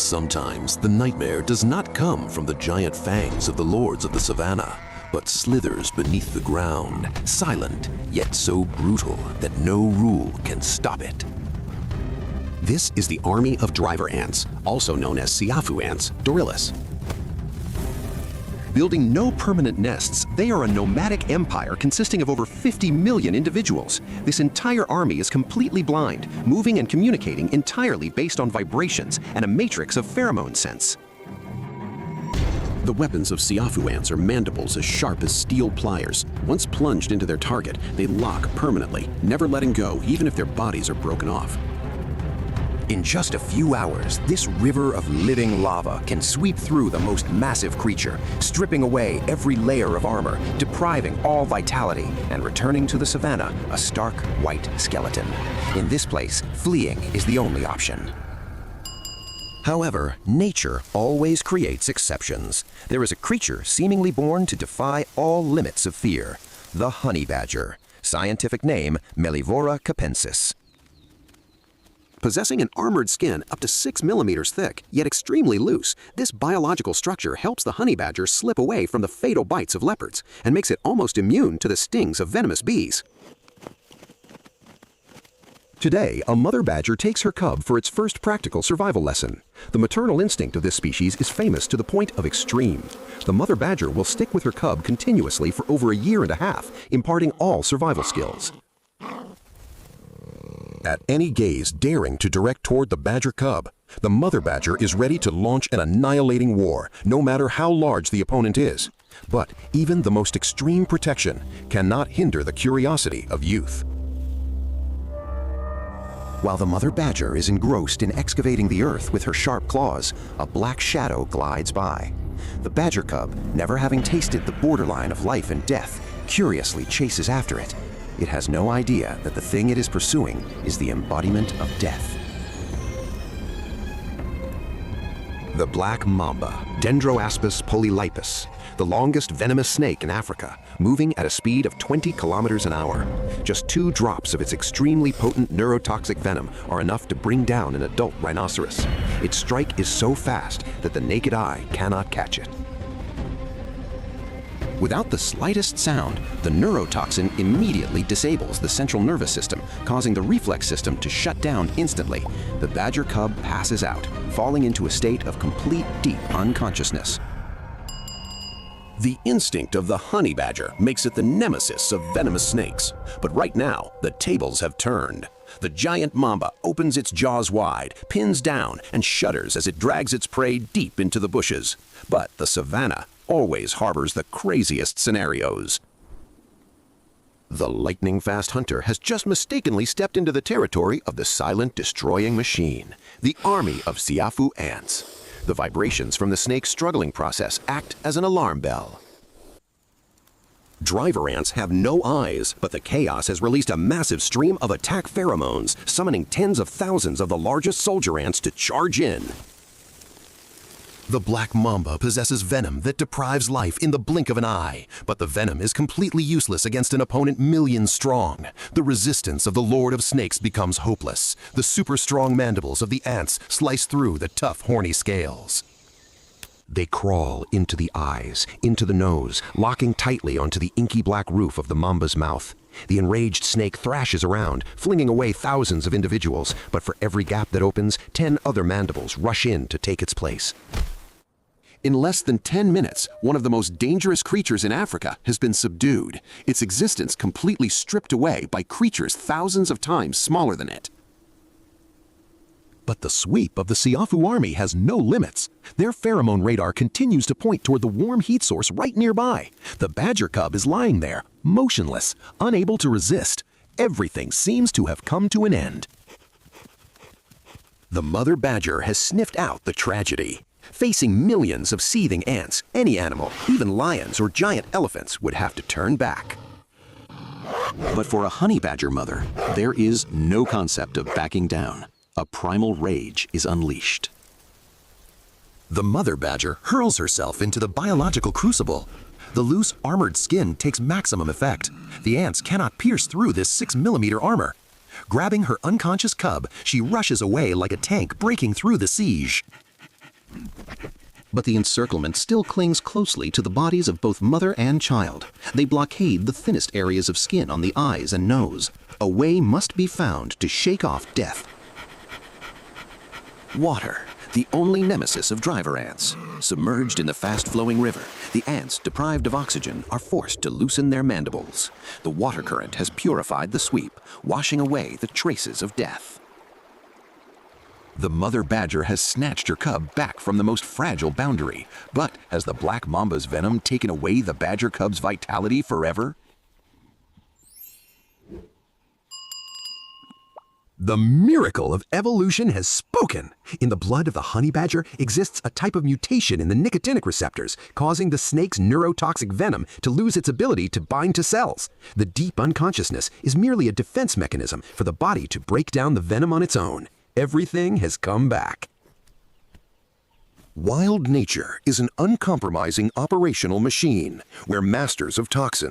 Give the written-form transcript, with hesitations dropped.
Sometimes the nightmare does not come from the giant fangs of the lords of the savannah, but slithers beneath the ground, silent yet so brutal that no rule can stop it. This is the army of driver ants, also known as siafu ants, Dorillus. Building no permanent nests, they are a nomadic empire consisting of over 50 million individuals. This entire army is completely blind, moving and communicating entirely based on vibrations and a matrix of pheromone scents. The weapons of siafu ants are mandibles as sharp as steel pliers. Once plunged into their target, they lock permanently, never letting go even if their bodies are broken off. In just a few hours, this river of living lava can sweep through the most massive creature, stripping away every layer of armor, depriving all vitality, and returning to the savannah a stark white skeleton. In this place, fleeing is the only option. However, nature always creates exceptions. There is a creature seemingly born to defy all limits of fear, the honey badger. Scientific name, Mellivora capensis. Possessing an armored skin up to 6 millimeters thick, yet extremely loose, this biological structure helps the honey badger slip away from the fatal bites of leopards and makes it almost immune to the stings of venomous bees. Today, a mother badger takes her cub for its first practical survival lesson. The maternal instinct of this species is famous to the point of extreme. The mother badger will stick with her cub continuously for over a year and a half, imparting all survival skills. At any gaze daring to direct toward the badger cub, the mother badger is ready to launch an annihilating war, no matter how large the opponent is. But even the most extreme protection cannot hinder the curiosity of youth. While the mother badger is engrossed in excavating the earth with her sharp claws, a black shadow glides by. The badger cub, never having tasted the borderline of life and death, curiously chases after it. It has no idea that the thing it is pursuing is the embodiment of death. The black mamba, Dendroaspis polylepis, the longest venomous snake in Africa, moving at a speed of 20 kilometers an hour. Just 2 drops of its extremely potent neurotoxic venom are enough to bring down an adult rhinoceros. Its strike is so fast that the naked eye cannot catch it. Without the slightest sound, the neurotoxin immediately disables the central nervous system, causing the reflex system to shut down instantly. The badger cub passes out, falling into a state of complete deep unconsciousness. The instinct of the honey badger makes it the nemesis of venomous snakes. But right now, the tables have turned. The giant mamba opens its jaws wide, pins down, and shudders as it drags its prey deep into the bushes. But the savannah always harbors the craziest scenarios. The lightning-fast hunter has just mistakenly stepped into the territory of the silent destroying machine, the army of siafu ants. The vibrations from the snake's struggling process act as an alarm bell. Driver ants have no eyes, but the chaos has released a massive stream of attack pheromones, summoning tens of thousands of the largest soldier ants to charge in. The black mamba possesses venom that deprives life in the blink of an eye, but the venom is completely useless against an opponent millions strong. The resistance of the Lord of Snakes becomes hopeless. The super strong mandibles of the ants slice through the tough horny scales. They crawl into the eyes, into the nose, locking tightly onto the inky black roof of the mamba's mouth. The enraged snake thrashes around, flinging away thousands of individuals, but for every gap that opens, 10 other mandibles rush in to take its place. In less than 10 minutes, one of the most dangerous creatures in Africa has been subdued, its existence completely stripped away by creatures thousands of times smaller than it. But the sweep of the siafu army has no limits. Their pheromone radar continues to point toward the warm heat source right nearby. The badger cub is lying there, motionless, unable to resist. Everything seems to have come to an end. The mother badger has sniffed out the tragedy. Facing millions of seething ants, any animal, even lions or giant elephants, would have to turn back. But for a honey badger mother, there is no concept of backing down. A primal rage is unleashed. The mother badger hurls herself into the biological crucible. The loose, armored skin takes maximum effect. The ants cannot pierce through this 6-millimeter armor. Grabbing her unconscious cub, she rushes away like a tank breaking through the siege. But the encirclement still clings closely to the bodies of both mother and child. They blockade the thinnest areas of skin on the eyes and nose. A way must be found to shake off death. Water, the only nemesis of driver ants. Submerged in the fast-flowing river, the ants, deprived of oxygen, are forced to loosen their mandibles. The water current has purified the sweep, washing away the traces of death. The mother badger has snatched her cub back from the most fragile boundary. But has the black mamba's venom taken away the badger cub's vitality forever? The miracle of evolution has spoken. In the blood of the honey badger exists a type of mutation in the nicotinic receptors, causing the snake's neurotoxic venom to lose its ability to bind to cells. The deep unconsciousness is merely a defense mechanism for the body to break down the venom on its own. Everything has come back. Wild nature is an uncompromising operational machine where masters of toxins